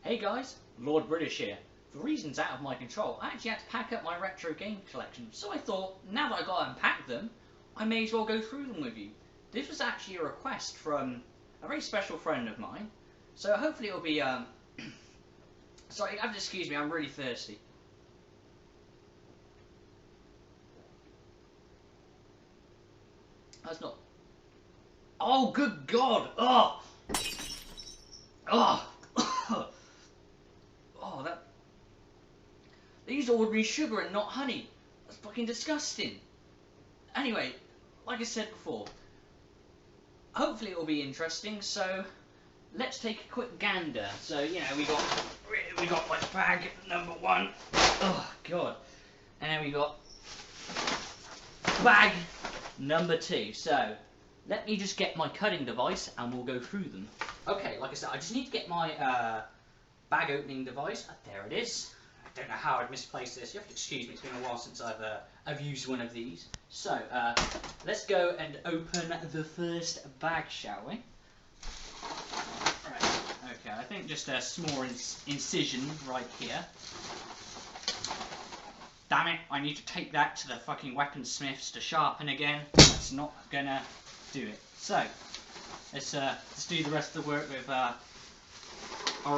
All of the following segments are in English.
Hey guys, Lord British here. For reasons out of my control, I actually had to pack up my retro game collection, so I thought, now that I got to unpack them, I may as well go through them with you. This was actually a request from a very special friend of mine, so hopefully it'll be, sorry, you have to excuse me, I'm really thirsty. That's not... Oh, good God! Oh! Oh! Oh, that... They use ordinary sugar and not honey. That's fucking disgusting. Anyway, like I said before, hopefully it will be interesting, so let's take a quick gander. So, you know, we got like bag number 1. Oh, God. And then we got bag number 2. So, let me just get my cutting device and we'll go through them. Okay, like I said, I just need to get my bag opening device. There it is. I don't know how I'd misplaced this. You have to excuse me, it's been a while since I've used one of these. So, let's go and open the first bag, shall we? Right, okay, I think just a small incision right here. Damn it, I need to take that to the fucking weaponsmiths to sharpen again. That's not gonna do it. So, let's do the rest of the work with our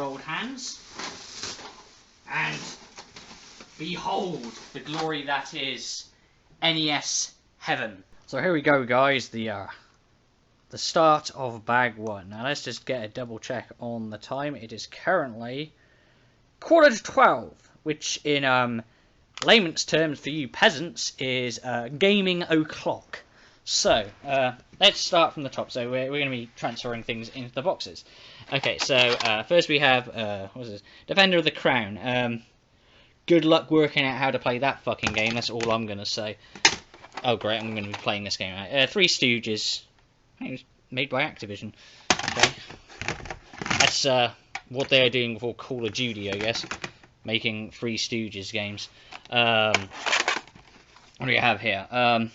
old hands. And behold the glory that is NES heaven. So here we go, guys, the start of bag 1. Now let's just get a double check on the time. It is currently 11:45, which in layman's terms for you peasants is gaming o'clock. So let's start from the top. So we're going to be transferring things into the boxes. Okay, so first we have what's this? Defender of the Crown. Good luck working out how to play that fucking game. That's all I'm going to say. Oh great, I'm going to be playing this game. Three Stooges. It was made by Activision. Okay, that's what they are doing before Call of Duty, I guess. Making Three Stooges games. What do we have here? What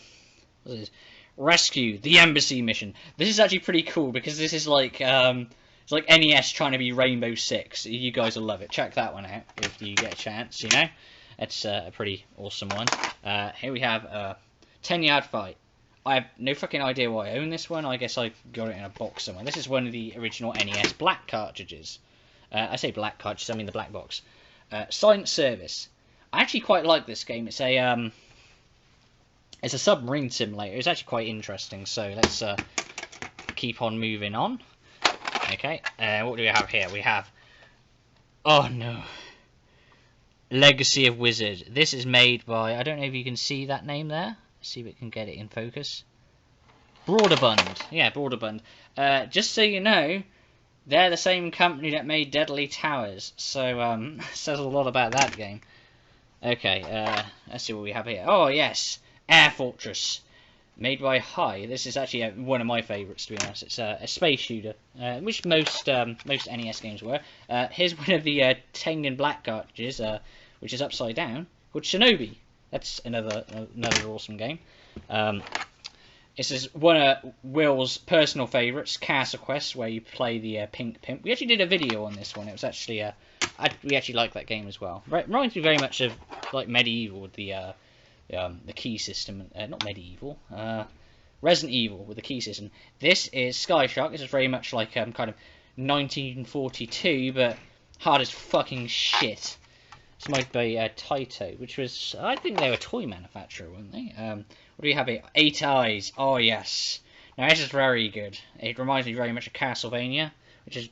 is this? Rescue the Embassy mission. This is actually pretty cool because this is like it's like NES trying to be Rainbow Six. You guys will love it. Check that one out if you get a chance. You know, it's a pretty awesome one. Here we have a 10-yard fight. I have no fucking idea why I own this one. I guess I got it in a box somewhere. This is one of the original NES black cartridges. I say black cartridges, I mean the black box. Silent Service. I actually quite like this game. It's a submarine simulator. It's actually quite interesting. So let's keep on moving on. Okay. What do we have here? We have... Oh no. Legacy of Wizard. This is made by... I don't know if you can see that name there. Let's see if it can get it in focus. Broderbund. Yeah, Broderbund. Just so you know, they're the same company that made Deadly Towers. So, says a lot about that game. Okay, let's see what we have here. Oh, yes. Air Fortress. Made by High. This is actually one of my favourites, to be honest. It's a space shooter, which most NES games were. Here's one of the Tengen black cartridges, which is upside down, called Shinobi. That's another awesome game. This is one of Will's personal favourites, Castle Quest, where you play the Pink Pimp. We actually did a video on this one. It was actually we actually like that game as well. Reminds me very much of like Medieval with the key system. Not Medieval. Resident Evil with the key system. This is Sky Shark. This is very much like kind of 1942, but hard as fucking shit. It's made by Taito, which was, I think they were a toy manufacturer, weren't they? What do we have here? 8 Eyes. Oh, yes. Now, this is very good. It reminds me very much of Castlevania, which is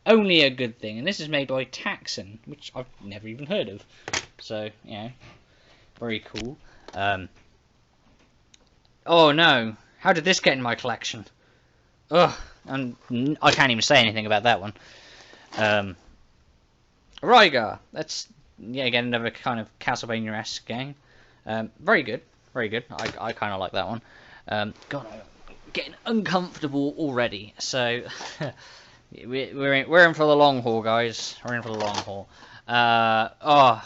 only a good thing. And this is made by Taxon, which I've never even heard of. So, you know, very cool. Oh, no. How did this get in my collection? Ugh. And I can't even say anything about that one. Rygar. That's... Yeah, again, another kind of Castlevania-esque game. Very good, very good. I kind of like that one. God, I'm getting uncomfortable already. So we're in for the long haul, guys. We're in for the long haul. Oh,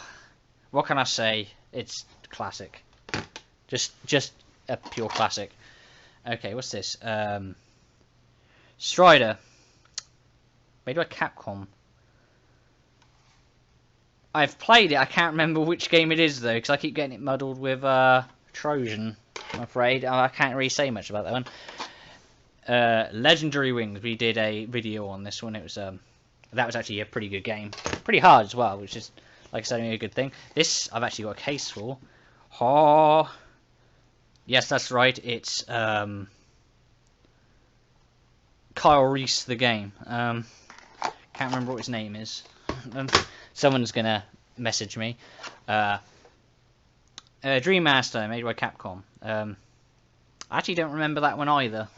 what can I say? It's classic. Just a pure classic. Okay, what's this? Strider, made by Capcom. I've played it. I can't remember which game it is though, because I keep getting it muddled with Trojan. I'm afraid I can't really say much about that one. Legendary Wings. We did a video on this one. It was that was actually a pretty good game. Pretty hard as well, which is, like I said, a good thing. This I've actually got a case for. Oh, yes, that's right. It's Kyle Reese the game. Can't remember what his name is. Someone's gonna message me. Dream Master, made by Capcom. I actually don't remember that one either.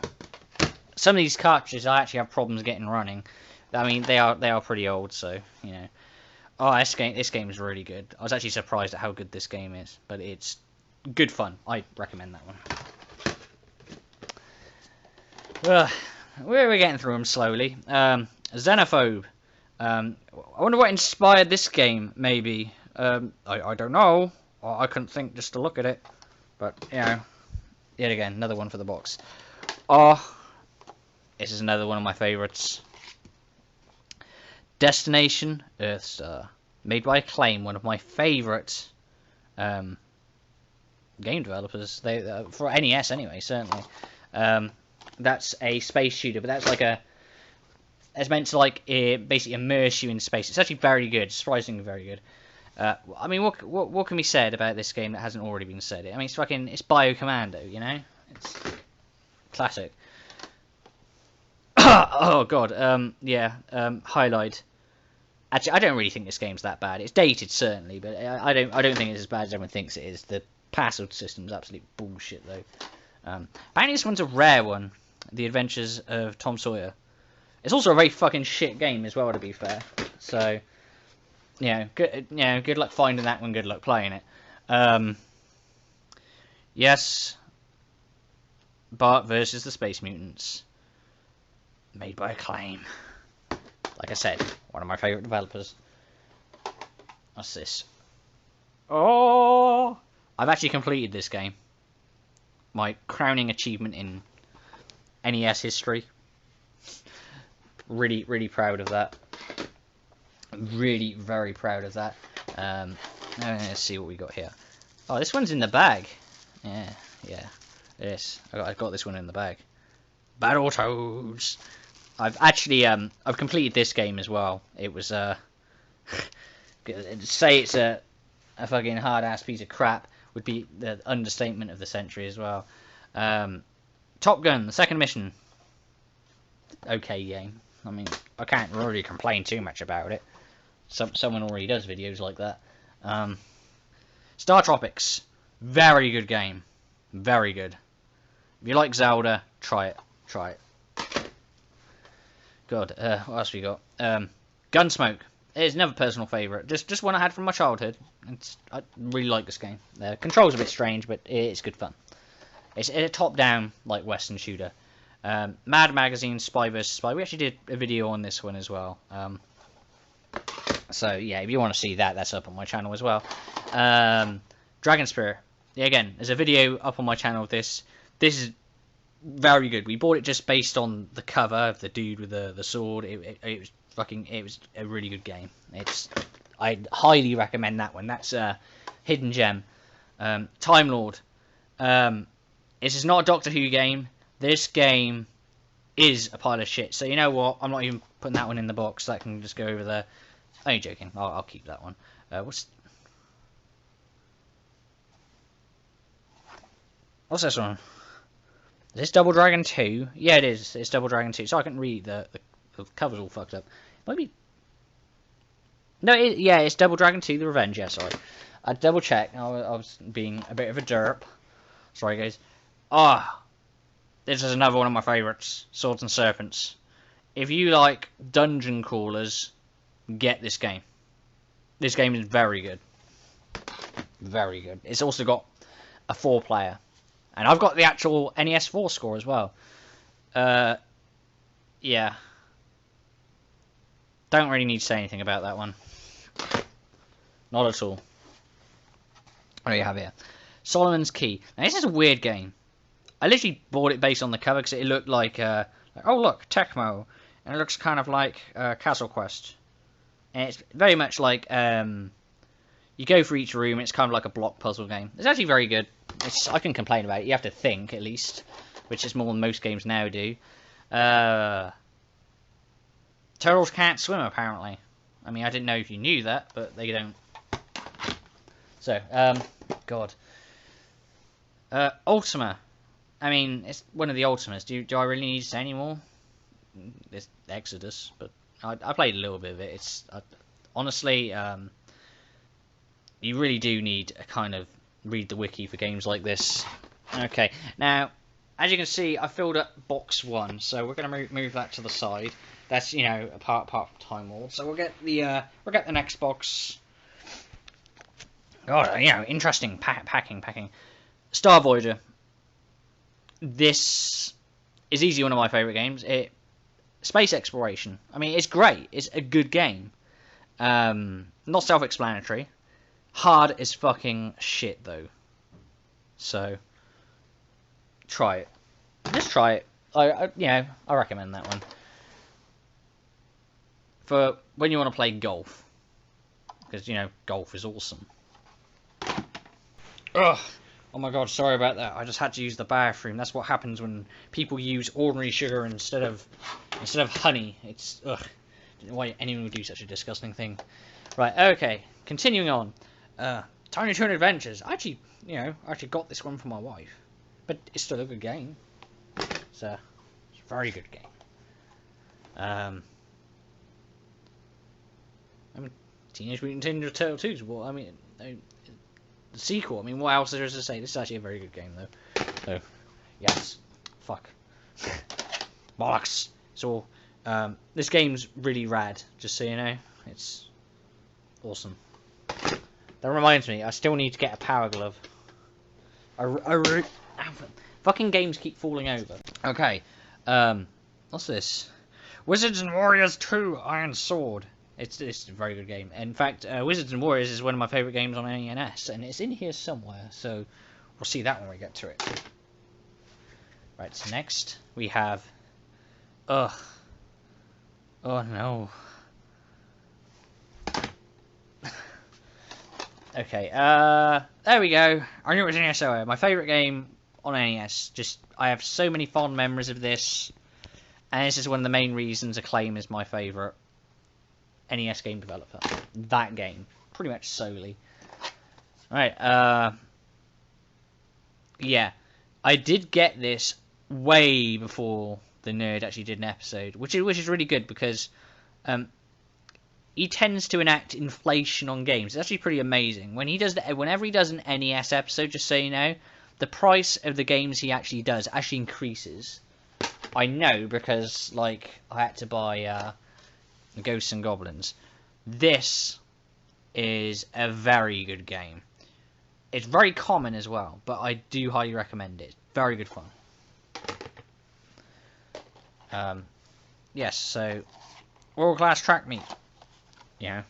Some of these cartridges I actually have problems getting running. I mean, they are pretty old, so you know. Oh, this game is really good. I was actually surprised at how good this game is, but it's good fun. I recommend that one. We're getting through them slowly. Xenophobe. I wonder what inspired this game, maybe. I don't know. I couldn't think just to look at it. But, you know, yet again, another one for the box. Oh, this is another one of my favourites. Destination Earthstar. Made by Acclaim, one of my favourite game developers. For NES anyway, certainly. That's a space shooter, but that's like a... It's meant to like basically immerse you in space. It's actually very good, surprisingly very good. I mean, what can be said about this game that hasn't already been said? I mean, it's Biocommando, you know? It's classic. Oh god, yeah. Highlight. Actually, I don't really think this game's that bad. It's dated certainly, but I don't think it's as bad as everyone thinks it is. The password system's absolute bullshit though. Apparently this one's a rare one. The Adventures of Tom Sawyer. It's also a very fucking shit game as well, to be fair. So, good luck finding that one. Good luck playing it. Yes, Bart versus the Space Mutants, made by Acclaim. Like I said, one of my favourite developers. What's this? Oh, I've actually completed this game. My crowning achievement in NES history. Really, really proud of that. Really, very proud of that. Let's see what we got here. Oh, this one's in the bag. Yeah. Yes, I got this one in the bag. Battletoads. I've actually I've completed this game as well. It was say it's a fucking hard ass piece of crap would be the understatement of the century as well. Top Gun, the second mission. Okay game. I mean, I can't really complain too much about it. Someone already does videos like that. Star Tropics, very good game, very good. If you like Zelda, try it. God, what else we got? Gunsmoke. It's another personal favourite. Just one I had from my childhood. I really like this game. The controls are a bit strange, but it's good fun. It's a top-down like Western shooter. Mad Magazine, Spy vs Spy. We actually did a video on this one as well. So yeah, if you want to see that, that's up on my channel as well. Dragon Spear. Yeah, again, there's a video up on my channel of this. This is very good. We bought it just based on the cover of the dude with the sword. It was a really good game. I highly recommend that one. That's a hidden gem. Time Lord. This is not a Doctor Who game. This game is a pile of shit. So you know what? I'm not even putting that one in the box. That can just go over there. Only joking. I'll keep that one. What's this one? Is this Double Dragon 2? Yeah, it is. It's Double Dragon 2. So I can read the cover's all fucked up. Maybe. No, it's Double Dragon 2: The Revenge. Yeah, sorry. I double checked. I was being a bit of a derp. Sorry, guys. This is another one of my favourites. Swords and Serpents. If you like dungeon crawlers, get this game. This game is very good. Very good. It's also got a 4-player. And I've got the actual NES 4 score as well. Yeah. Don't really need to say anything about that one. Not at all. What do you have here? Solomon's Key. Now this is a weird game. I literally bought it based on the cover because it looked like oh look, Tecmo. And it looks kind of like Castle Quest. And it's very much like You go for each room. It's kind of like a block puzzle game. It's actually very good. I can complain about it. You have to think at least, which is more than most games now do. Turtles can't swim apparently. I mean, I didn't know if you knew that, but they don't. So, God. Ultima. I mean, it's one of the Ultimas. Do I really need to say any more? It's Exodus, but I played a little bit of it. It's honestly, you really do need to kind of read the wiki for games like this. Okay, now, as you can see, I filled up box 1, so we're going to move that to the side. That's, you know, apart from Time Lord. So we'll get the next box. God, you know, interesting packing. Star Voyager. This is easily one of my favourite games. Space exploration. I mean, it's great. It's a good game. Not self-explanatory. Hard as fucking shit, though. So, try it. Just try it. I recommend that one. For when you want to play golf. Because, you know, golf is awesome. Ugh. Oh my god, sorry about that. I just had to use the bathroom. That's what happens when people use ordinary sugar instead of honey. It's ugh. I don't know why anyone would do such a disgusting thing. Right, okay. Continuing on. Tiny Toon Adventures. I actually got this one for my wife. But it's still a good game. It's a very good game. I mean, Teenage Mutant Ninja Turtles 2 is what I mean. The sequel. I mean, what else there is to say? This is actually a very good game, though. So, yes. Fuck. Bollocks. So, this game's really rad, just so you know. It's awesome. That reminds me, I still need to get a power glove. Fucking games keep falling over. Okay. What's this? Wizards and Warriors 2 Iron Sword. It's a very good game. In fact, Wizards and Warriors is one of my favourite games on NES, and it's in here somewhere, so we'll see that when we get to it. Right, so next we have... Ugh. Oh no. Okay, there we go. I knew it was an NES. My favourite game on NES. I have so many fond memories of this, and this is one of the main reasons Acclaim is my favourite NES game developer. That game, pretty much solely. Right, yeah, I did get this way before the nerd actually did an episode, which is really good because he tends to enact inflation on games. It's actually pretty amazing. Whenever he does an NES episode, just so you know, the price of the games he actually does actually increases. I know because like I had to buy Ghosts and Goblins. This is a very good game. It's very common as well, but I do highly recommend it. Very good fun. Yes, so world class track meet. You know,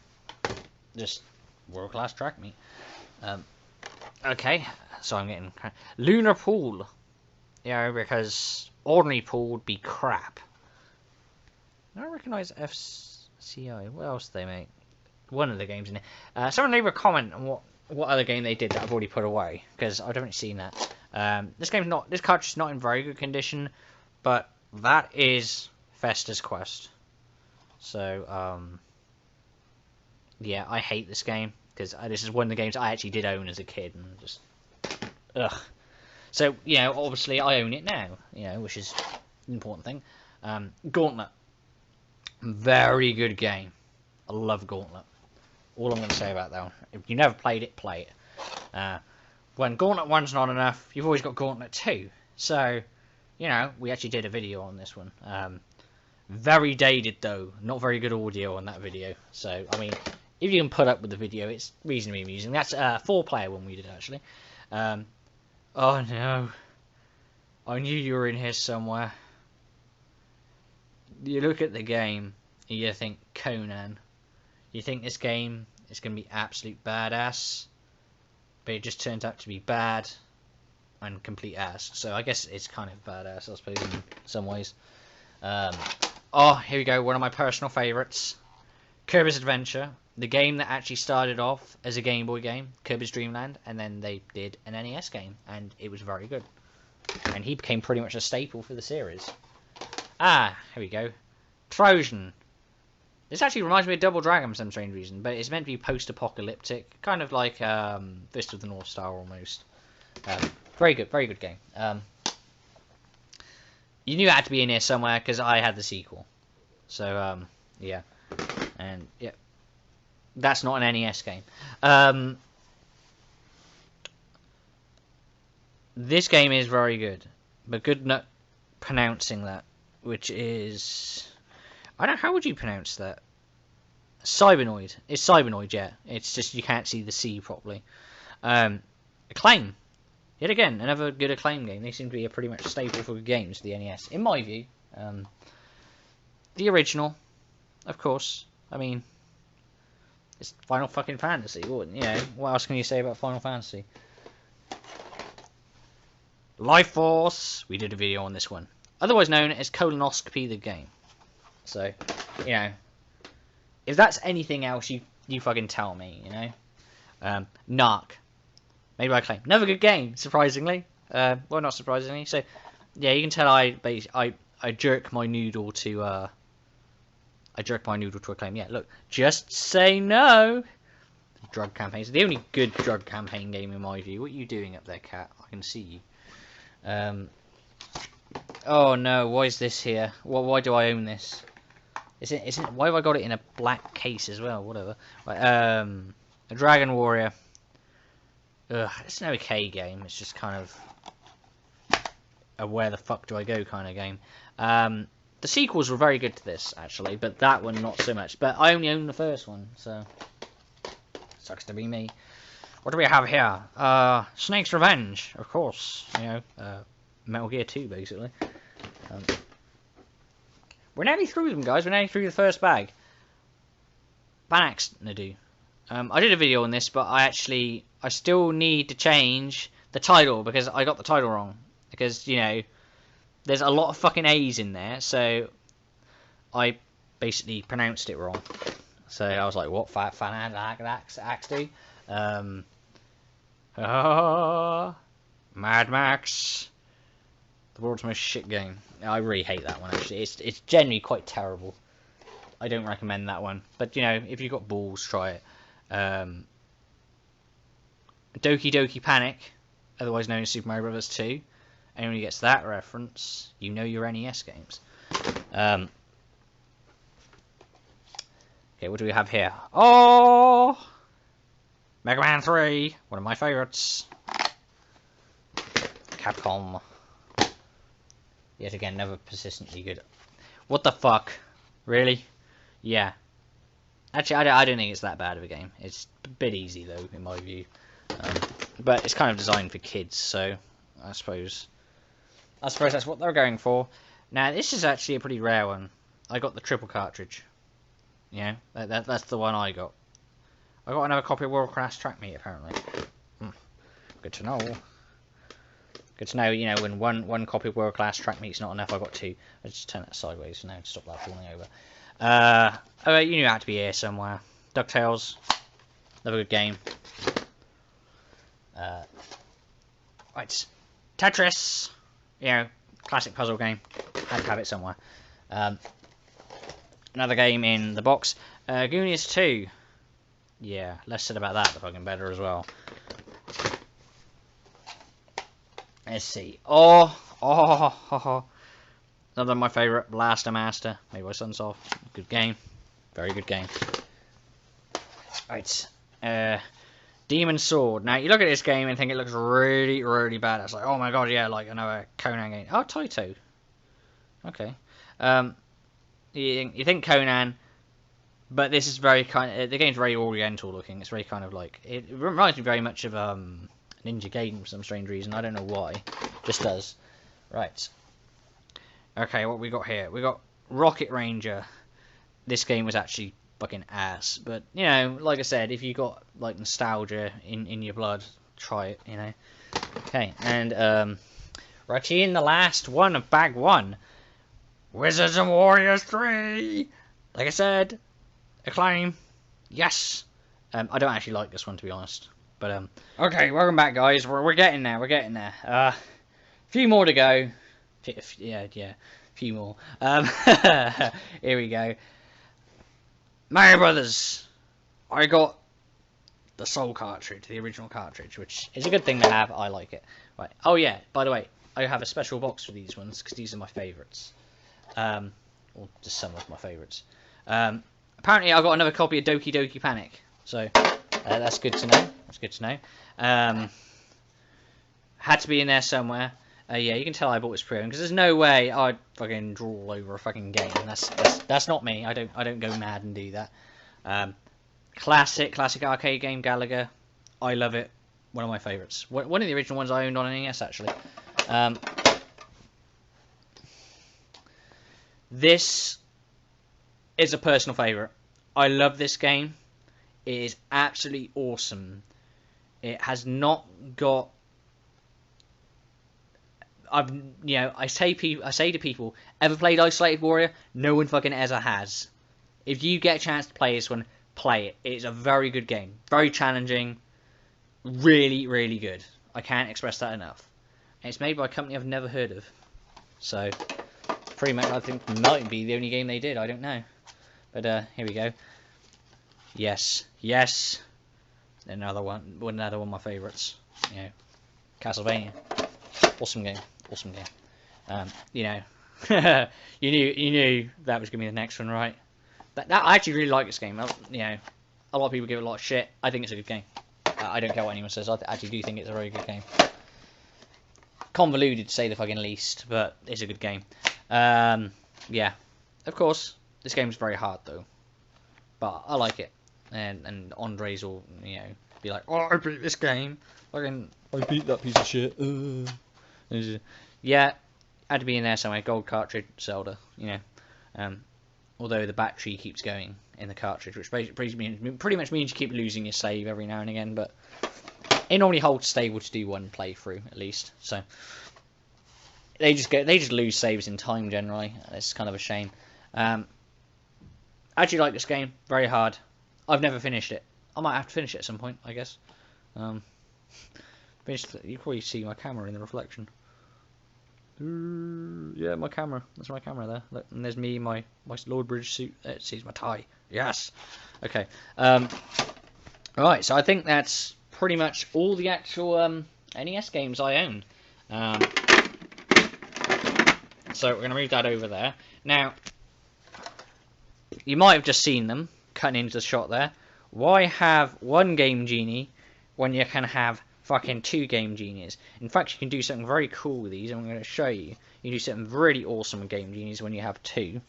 just world class track meet. Okay, so I'm getting Lunar Pool. Yeah, because ordinary pool would be crap. I don't recognise FCI. What else do they make? One of the games in it. Someone leave a comment on what other game they did that I've already put away, because I've definitely seen that. This cartridge is not in very good condition, but that is Festa's Quest. So, yeah, I hate this game, because this is one of the games I actually did own as a kid, and just, ugh. So, you know, obviously I own it now, you know, which is an important thing. Gauntlet. Very good game. I love Gauntlet. All I'm going to say about that one. If you never played it, play it. When Gauntlet 1's not enough, you've always got Gauntlet 2. So, you know, we actually did a video on this one. Very dated, though. Not very good audio on that video. So, I mean, if you can put up with the video, it's reasonably amusing. That's a 4-player one we did, actually. Oh, no. I knew you were in here somewhere. You look at the game, and you think, Conan. You think this game is going to be absolute badass, but it just turns out to be bad and complete ass. So I guess it's kind of badass, I suppose, in some ways. Oh, here we go, one of my personal favourites. Kirby's Adventure. the game that actually started off as a Game Boy game, Kirby's Dream Land, and then they did an NES game, and it was very good. And he became pretty much a staple for the series. Ah, here we go. Trojan. This actually reminds me of Double Dragon for some strange reason, but it's meant to be post-apocalyptic, kind of like Fist of the North Star almost. Very good game. You knew it had to be in here somewhere because I had the sequel. So yeah, and yeah, that's not an NES game. This game is very good, but good not pronouncing that, which is, I don't know, how would you pronounce that? Cybernoid. It's Cybernoid, yeah. It's just you can't see the C properly. Acclaim. Yet again, another good Acclaim game. They seem to be a pretty much staple for good games, the NES, in my view. The original, of course. I mean, it's Final fucking Fantasy. What else can you say about Final Fantasy? Life Force. We did a video on this one. Otherwise known as Colonoscopy the game. So, you know, if that's anything else, you fucking tell me, you know. Narc. Made by Acclaim. Another good game, surprisingly. Well, not surprisingly. So, yeah, you can tell I jerk my noodle to Acclaim. Yeah, look, just say no. Drug campaigns. The only good drug campaign game in my view. What are you doing up there, cat? I can see you. Oh no, why is this here? Why do I own this? Why have I got it in a black case as well? Whatever. Right, a Dragon Warrior. Ugh, it's an okay game. It's just kind of a where the fuck do I go kind of game. The sequels were very good to this, actually, but that one not so much. But I only own the first one, so sucks to be me. What do we have here? Snake's Revenge, of course. You know, Metal Gear 2, basically. We're nearly through them, guys. We're nearly through the first bag. Banax Nadu. I did a video on this, but I still need to change the title because I got the title wrong. Because, you know, there's a lot of fucking A's in there, so I basically pronounced it wrong. So I was like, what? Axty? Mad Max. The world's most shit game. I really hate that one, actually. It's generally quite terrible. I don't recommend that one. But, you know, if you've got balls, try it. Doki Doki Panic, otherwise known as Super Mario Bros. 2. Anyone who gets that reference, you know your NES games. Okay, what do we have here? Oh! Mega Man 3, one of my favourites. Capcom. Yet again, never persistently good. What the fuck? Really? Yeah. Actually, I don't think it's that bad of a game. It's a bit easy, though, in my view. But it's kind of designed for kids, so I suppose that's what they're going for. Now, this is actually a pretty rare one. I got the triple cartridge. Yeah, that's the one I got. I got another copy of World Class Track Meet, apparently. Good to know. Good to know, you know, when one copy of World Class Track Meet's not enough, I got two. I just turn that sideways now to stop that falling over. Oh, you knew it had to be here somewhere. DuckTales. Another good game. Right. Tetris. You know, classic puzzle game. Had to have it somewhere. Another game in the box. Goonies 2. Yeah, less said about that, the fucking better as well. Let's see. Oh. Another of my favourite, Blaster Master, made by Sunsoft. Good game. Very good game. Right. Demon Sword. Now, you look at this game and think it looks really, really bad. It's like, oh my god, yeah, like another Conan game. Oh, Taito. Okay. You think Conan, but this is very kind of, the game's very oriental looking. It's very kind of like, it reminds me very much of Ninja Gaiden for some strange reason. I don't know why. Just does. Right. Okay, what we got here? We got Rocket Ranger. This game was actually fucking ass. But, you know, like I said, if you got, like, nostalgia in your blood, try it, you know. Okay, and, right here in the last one of bag one. Wizards and Warriors 3! Like I said, Acclaim. Yes. I don't actually like this one, to be honest. But okay, welcome back, guys. We're getting there. We're getting there. A few more to go. Yeah, a few more. Here we go. Mario Brothers. I got the Soul cartridge, the original cartridge, which is a good thing to have. I like it. Right. Oh yeah. By the way, I have a special box for these ones because these are my favourites. Or just some of my favourites. Apparently, I got another copy of Doki Doki Panic. So that's good to know. That's good to know. Had to be in there somewhere. Yeah, you can tell I bought this pre-owned because there's no way I'd fucking draw over a fucking game. That's not me. I don't go mad and do that. Classic arcade game, Galaga. I love it. One of my favourites. One of the original ones I owned on NES actually. This is a personal favourite. I love this game. It is absolutely awesome. It has not got. I say to people, ever played Isolated Warrior? No one fucking ever has. If you get a chance to play this one, play it. It's a very good game, very challenging, really, really good. I can't express that enough. And it's made by a company I've never heard of, so pretty much I think might be the only game they did. I don't know, but here we go. Yes. Another one of my favourites. Castlevania. Awesome game. You knew that was gonna be the next one, right? I actually really like this game. A lot of people give it a lot of shit. I think it's a good game. I don't care what anyone says. I actually do think it's a very good game. Convoluted to say the fucking least, but it's a good game. Yeah. Of course, this game's very hard though, but I like it. And Andres will, be like, "Oh, I beat this game. I beat that piece of shit." Yeah, had to be in there somewhere. Gold cartridge, Zelda. Although the battery keeps going in the cartridge, which pretty much means you keep losing your save every now and again. But it normally holds stable to do one playthrough at least. So they just lose saves in time generally. It's kind of a shame. I actually like this game. Very hard. I've never finished it. I might have to finish it at some point, I guess. You probably see my camera in the reflection. Yeah, my camera. That's my camera there. Look, and there's me in my Lord Bridge suit. It sees my tie. Yes. Okay. Right. So I think that's pretty much all the actual NES games I own. So we're going to move that over there. Now, you might have just seen them cutting into the shot there. Why have one Game Genie when you can have fucking 2 Game Genies? In fact, you can do something very cool with these, and I'm going to show you. You can do something really awesome with Game Genies when you have 2.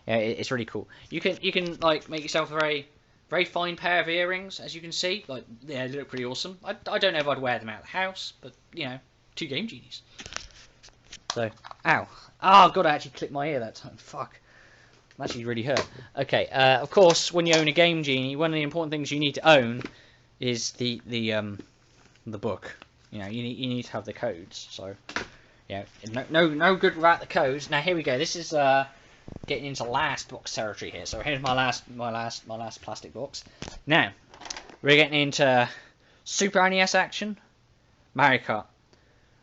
Yeah, it's really cool. You can like make yourself a very fine pair of earrings, as you can see. Like, yeah, they look pretty awesome. I don't know if I'd wear them out of the house, but 2 Game Genies. So, ow. Oh god, I actually clipped my ear that time. Fuck. That actually really hurt. Okay, of course, when you own a Game Genie, one of the important things you need to own is the book. You need to have the codes. So, no good without the codes. Now here we go. This is getting into last box territory here. So here's my last plastic box. Now we're getting into Super NES action, Mario Kart.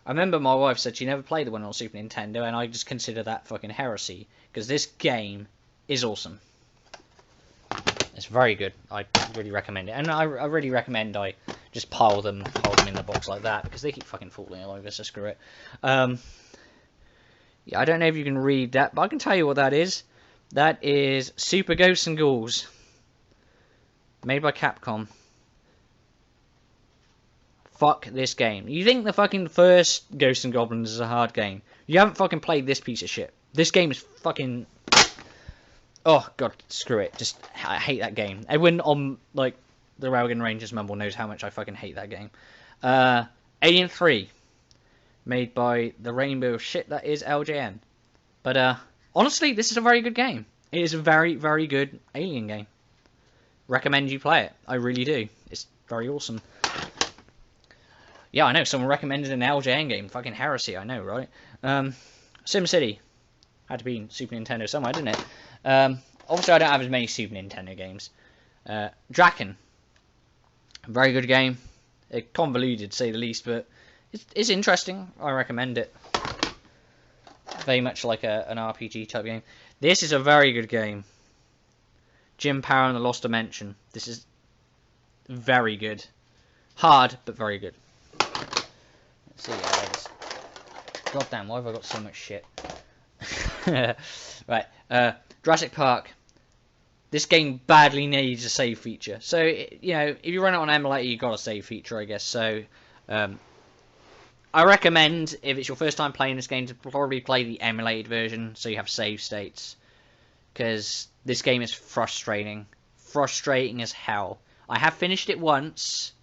I remember my wife said she never played the one on Super Nintendo, and I just consider that fucking heresy because this game is awesome. It's very good. I really recommend it, and I really recommend I just pile them in the box like that because they keep fucking falling all over. So screw it. Yeah, I don't know if you can read that, but I can tell you what that is. That is Super Ghosts and Ghouls, made by Capcom. Fuck this game. You think the fucking first Ghosts and Goblins is a hard game? You haven't fucking played this piece of shit. This game is fucking. Oh god, screw it. I hate that game. Everyone on like the Railgun Rangers mumble knows how much I fucking hate that game. Alien 3, made by the rainbow of shit that is LJN. But honestly, this is a very good game. It is a very, very good Alien game. Recommend you play it. I really do. It's very awesome. Yeah, I know. Someone recommended an LJN game. Fucking heresy, I know, right? SimCity. Had to be in Super Nintendo somewhere, didn't it? Obviously, I don't have as many Super Nintendo games. Draken, very good game. Convoluted to say the least, but it's interesting. I recommend it. Very much like an RPG type game. This is a very good game. Jim Power and the Lost Dimension. This is very good. Hard, but very good. Let's see, God damn, why have I got so much shit? Right, Jurassic Park. This game badly needs a save feature. So, you know, if you run it on emulator, you've got a save feature, I guess. So, I recommend, if it's your first time playing this game, to probably play the emulated version, so you have save states. Because this game is frustrating. Frustrating as hell. I have finished it once,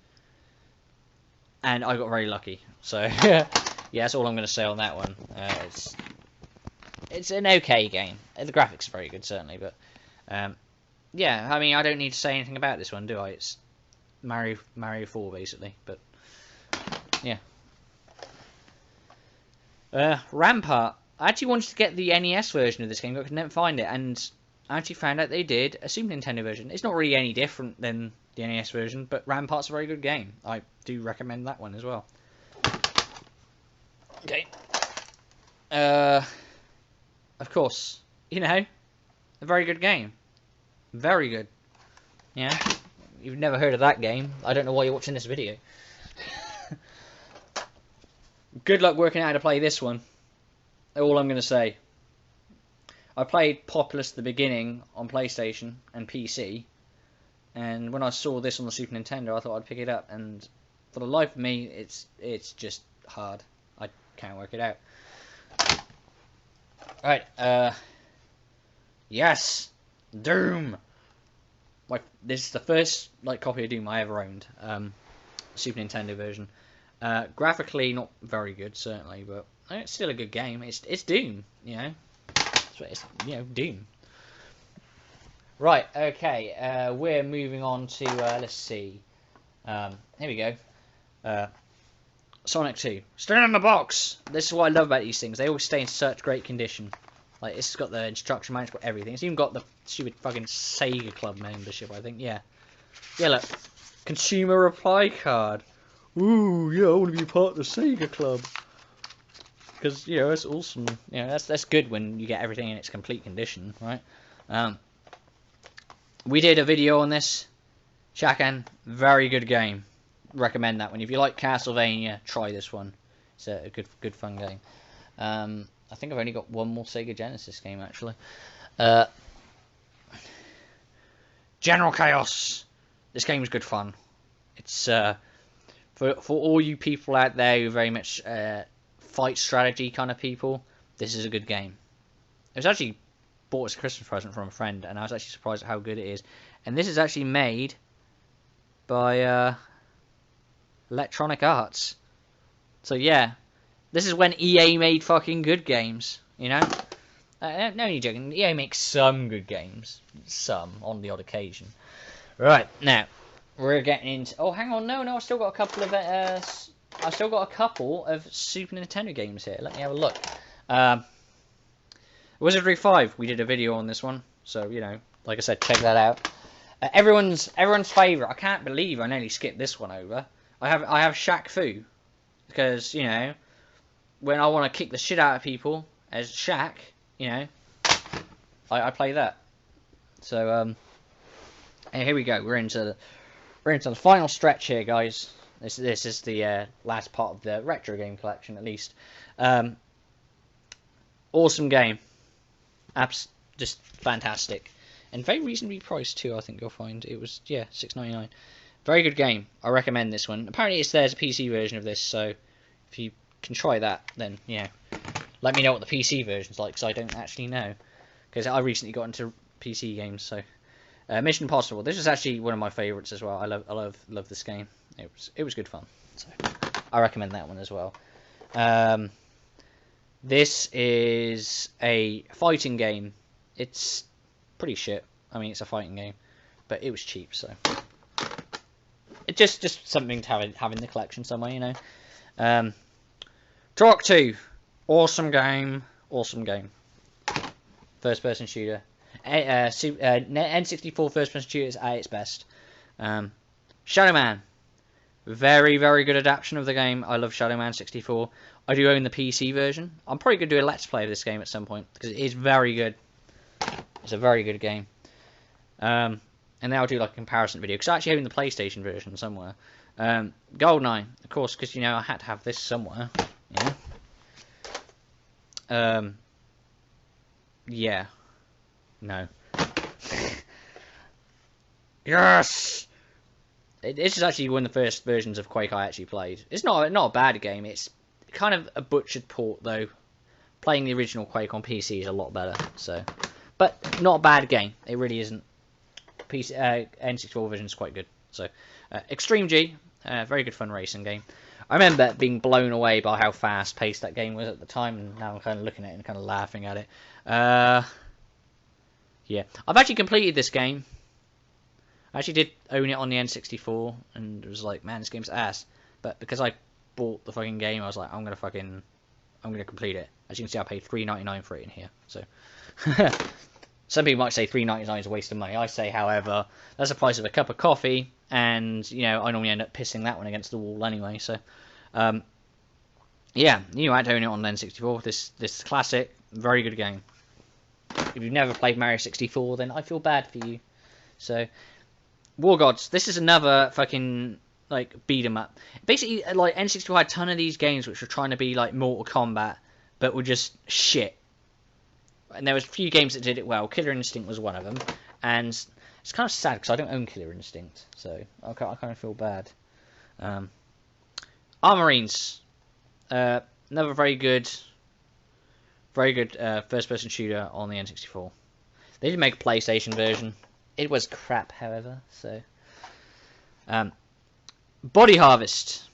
and I got very lucky. So, yeah, that's all I'm going to say on that one. It's an okay game. The graphics are very good, certainly, but... yeah, I mean, I don't need to say anything about this one, do I? It's Mario 4, basically, but, yeah. Rampart. I actually wanted to get the NES version of this game, but I could never find it, and I actually found out they did a Super Nintendo version. It's not really any different than the NES version, but Rampart's a very good game. I do recommend that one as well. Okay. Of course, you know, a very good game. Very good. Yeah? You've never heard of that game. I don't know why you're watching this video. Good luck working out how to play this one. All I'm going to say. I played Populous at the beginning on PlayStation and PC. And when I saw this on the Super Nintendo, I thought I'd pick it up. And for the life of me, it's just hard. I can't work it out. Alright, yes! Doom! This is the first copy of Doom I ever owned. Super Nintendo version. Graphically, not very good, certainly, but it's still a good game. It's Doom, you know. It's Doom. Right, okay. We're moving on to let's see. Here we go. Sonic 2. Still in the box. This is what I love about these things. They always stay in such great condition. Like, it's got the instruction manual, it's got everything. It's even got the stupid fucking Sega Club membership, I think. Yeah. Yeah, look. Consumer reply card. Ooh, yeah, I want to be a part of the Sega Club. Because, you know, it's awesome. You know, that's good when you get everything in its complete condition, right? We did a video on this. Shakan, very good game. Recommend that one. If you like Castlevania, try this one. It's a good fun game. I think I've only got one more Sega Genesis game, actually. General Chaos. This game is good fun. It's for all you people out there who are very much fight strategy kind of people. This is a good game. It was actually bought as a Christmas present from a friend, and I was actually surprised at how good it is. And this is actually made by Electronic Arts. So yeah. This is when EA made fucking good games, you know? No, you're joking. EA makes some good games. Some, on the odd occasion. Right, now, we're getting into... Oh, hang on, no, I've still got a couple of... I've still got a couple of Super Nintendo games here. Let me have a look. Wizardry 5, we did a video on this one. So, you know, like I said, check that out. Everyone's favourite. I can't believe I nearly skipped this one over. I have Shaq Fu. Because, you know... When I want to kick the shit out of people as Shaq, you know, I play that. So and here we go. We're into the final stretch here, guys. This is the last part of the retro game collection, at least. Awesome game, just fantastic, and very reasonably priced too. I think you'll find it was $6.99. Very good game. I recommend this one. Apparently, there's a PC version of this, so if you can try that, then yeah, let me know what the PC version's like, because I don't actually know, because I recently got into PC games. So Mission Impossible, this is actually one of my favorites as well. I love this game. It was good fun, so I recommend that one as well. This is a fighting game. It's pretty shit. I mean, it's a fighting game, but it was cheap, so it's just something to have in the collection somewhere, you know. Turok 2, awesome game, First person shooter. N64 first-person shooters at its best. Shadow Man, very, very good adaptation of the game. I love Shadow Man 64. I do own the PC version. I'm probably going to do a Let's Play of this game at some point, because it is very good. It's a very good game. And then I'll do like a comparison video, because I actually own the PlayStation version somewhere. GoldenEye, of course, because, you know, I had to have this somewhere. Yeah. Yeah. No. Yes! This is actually one of the first versions of Quake I actually played. It's not a bad game. It's kind of a butchered port, though. Playing the original Quake on PC is a lot better. So, but not a bad game. It really isn't. N64 version is quite good. So, Extreme G, very good fun racing game. I remember being blown away by how fast-paced that game was at the time, and now I'm kind of looking at it and kind of laughing at it. Yeah, I've actually completed this game. I actually did own it on the N64, and it was like, man, this game's ass. But because I bought the fucking game, I was like, I'm gonna complete it. As you can see, I paid $3.99 for it in here. So, some people might say $3.99 is a waste of money. I say, however, that's the price of a cup of coffee, and you know, I normally end up pissing that one against the wall anyway. So, yeah, you had to own it on the N64. This classic, very good game. If you've never played Mario 64, then I feel bad for you. So, War Gods. This is another fucking like beat 'em up. Basically, like N64 had a ton of these games which were trying to be like Mortal Kombat, but were just shit. And there was a few games that did it well. Killer Instinct was one of them, and it's kind of sad because I don't own Killer Instinct, so I kind of feel bad. Armorines, another very good first-person shooter on the N64. They did make a PlayStation version. It was crap, however. So, Body Harvest.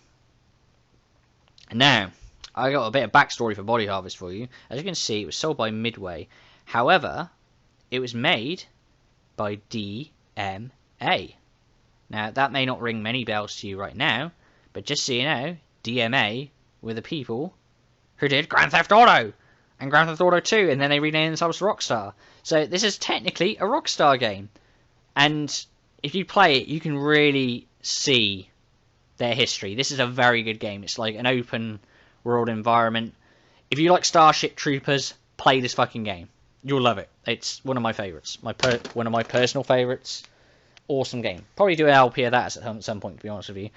Now, I got a bit of backstory for Body Harvest for you. As you can see, it was sold by Midway. However, it was made by DMA. Now, that may not ring many bells to you right now, but just so you know, DMA were the people who did Grand Theft Auto and Grand Theft Auto 2, and then they renamed themselves Rockstar. So this is technically a Rockstar game. And if you play it, you can really see their history. This is a very good game. It's like an open world environment. If you like Starship Troopers, play this fucking game. You'll love it. It's one of my favourites. One of my personal favourites. Awesome game. Probably do an LP of that at some point, to be honest with you.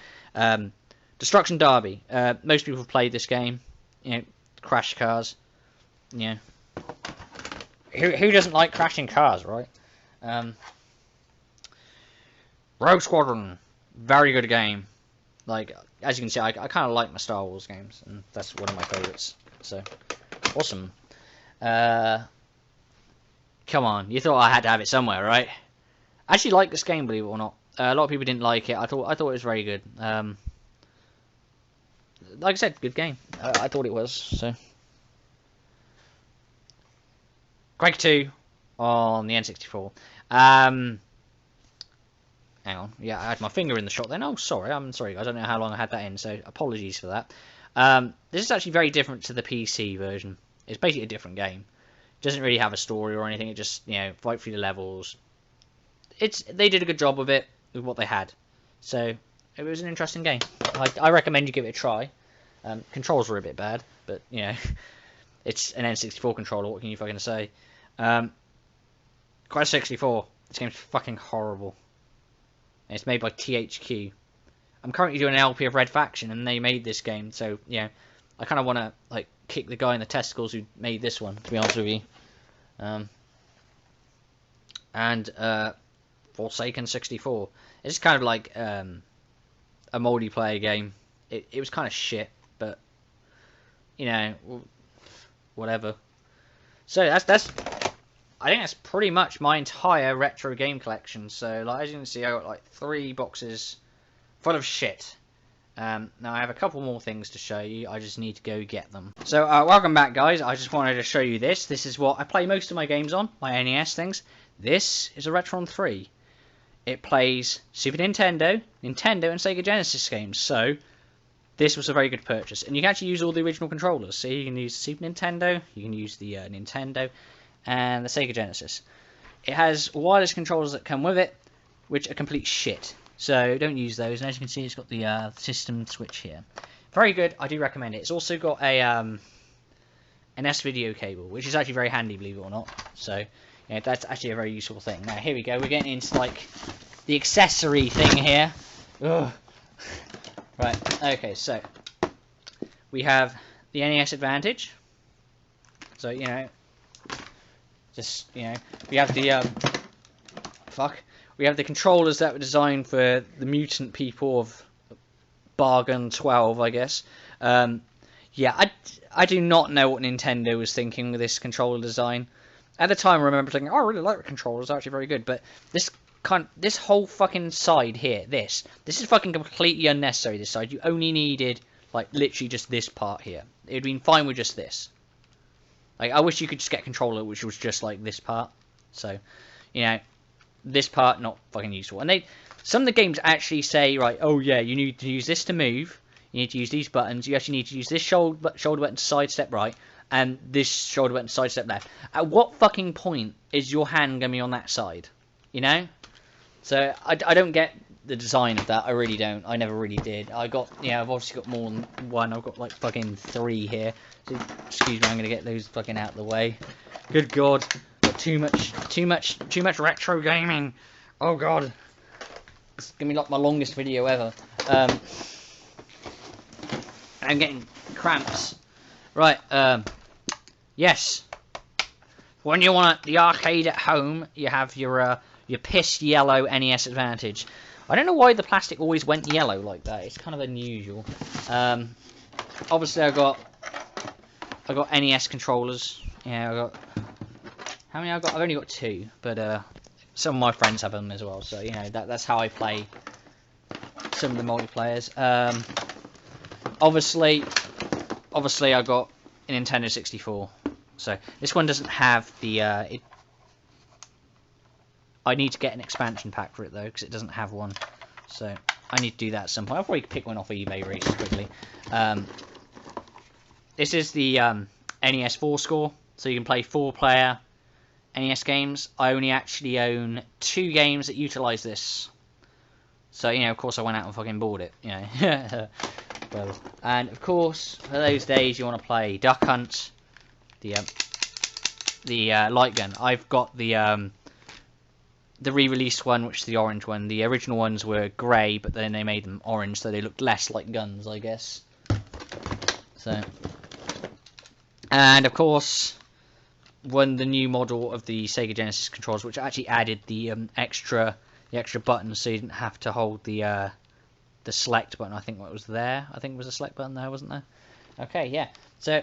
Destruction Derby. Most people have played this game. You know, crash cars. Yeah. Who doesn't like crashing cars, right? Rogue Squadron. Very good game. Like, as you can see, I kind of like my Star Wars games, and that's one of my favourites. So, awesome. Come on, you thought I had to have it somewhere, right? I actually like this game, believe it or not. A lot of people didn't like it. I thought it was very good. Like I said, good game. I thought it was. So, Quake 2 on the N64. Hang on. Yeah, I had my finger in the shot then. Oh, sorry. I'm sorry, guys. I don't know how long I had that in, so apologies for that. This is actually very different to the PC version. It's basically a different game. It doesn't really have a story or anything. It just, you know, fight through the levels. They did a good job of it with what they had. So, it was an interesting game. I recommend you give it a try. Controls were a bit bad, but, you know, it's an N64 controller. What can you fucking say? Quite 64. This game's fucking horrible. And it's made by THQ. I'm currently doing an LP of Red Faction, and they made this game, so yeah, I kind of want to like kick the guy in the testicles who made this one, to be honest with you. Forsaken 64. It's kind of like a multiplayer game. It was kind of shit, but you know, whatever. So that's. I think that's pretty much my entire retro game collection. So, like, as you can see, I got like 3 boxes full of shit. Now I have a couple more things to show you. I just need to go get them. So, welcome back, guys. I just wanted to show you this. This is what I play most of my games on, my NES things. This is a Retron 3. It plays Super Nintendo, and Sega Genesis games. So, this was a very good purchase. And you can actually use all the original controllers. So, you can use the Super Nintendo, you can use the Nintendo, and the Sega Genesis. it has wireless controllers that come with it, which are complete shit. So don't use those. And as you can see, it's got the system switch here. Very good. I do recommend it. It's also got a an S-video cable, which is actually very handy, believe it or not. So yeah, that's actually a very useful thing. Now here we go. We're getting into like the accessory thing here. Ugh. Right. Okay. So we have the NES Advantage. So you know, just you know, we have the we have the controllers that were designed for the mutant people of Bargain 12, I guess. Yeah, I do not know what Nintendo was thinking with this controller design. At the time, I remember thinking, oh, I really like the controller, it's actually very good. But this whole fucking side here, this is fucking completely unnecessary, this side. You only needed, like, literally just this part here. It would have been fine with just this. Like, I wish you could just get a controller which was just like this part. So, you know, this part, not fucking useful. And some of the games actually say, right, oh yeah, you need to use this to move. You need to use these buttons. You actually need to use this shoulder button to sidestep right, and this shoulder button to sidestep left. At what fucking point is your hand going to be on that side? You know? So, I don't get the design of that. I really don't. I never really did. I've obviously got more than one. I've got like fucking 3 here. So, excuse me, I'm going to get those fucking out of the way. Good God. Got too much retro gaming. Oh God. It's going to be like my longest video ever. I'm getting cramps. Right, yes. When you want the arcade at home, you have your pissed yellow NES Advantage. I don't know why the plastic always went yellow like that. It's kind of unusual. Obviously, I got NES controllers. Yeah, I got. How many I got? I've only got 2, but some of my friends have them as well. So you know that's how I play some of the multiplayers. Obviously, I got a Nintendo 64. So this one doesn't have the. I need to get an expansion pack for it though, because it doesn't have one. So I need to do that at some point. I'll probably pick one off eBay really quickly. This is the NES 4-score, so you can play 4-player NES games. I only actually own 2 games that utilise this. So you know, of course, I went out and fucking bought it. You know. Well, and of course, for those days you want to play Duck Hunt, the light gun. I've got the re-released one, which is the orange one. The original ones were grey, but then they made them orange, so they looked less like guns, I guess. So, and of course, the new model of the Sega Genesis controllers, which actually added the extra buttons, so you didn't have to hold the select button. I think what was there. I think it was a select button there, wasn't there? Okay, yeah. So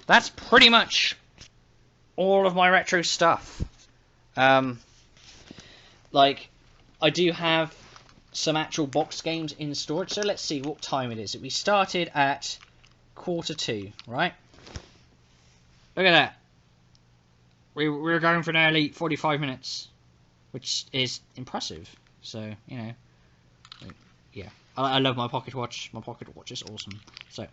that's pretty much all of my retro stuff. Like, I do have some actual box games in storage. So let's see what time it is. We started at 1:45, right? Look at that. We're going for nearly 45 minutes, which is impressive. So, you know, yeah. I love my pocket watch. My pocket watch is awesome. So,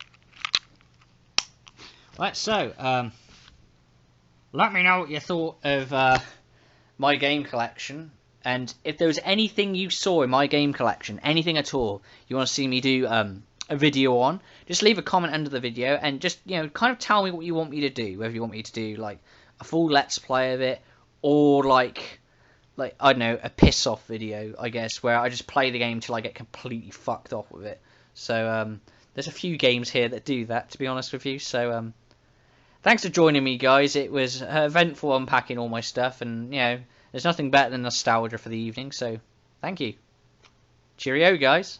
right, so, let me know what you thought of my game collection. And if there was anything you saw in my game collection, anything at all, you want to see me do a video on, just leave a comment under the video and just, you know, kind of tell me what you want me to do. Whether you want me to do, like, a full Let's Play of it, or, like I don't know, a piss-off video, I guess, where I just play the game till I get completely fucked off with it. So, there's a few games here that do that, to be honest with you. So, thanks for joining me, guys. It was eventful unpacking all my stuff, and, you know, there's nothing better than nostalgia for the evening, so thank you. Cheerio, guys.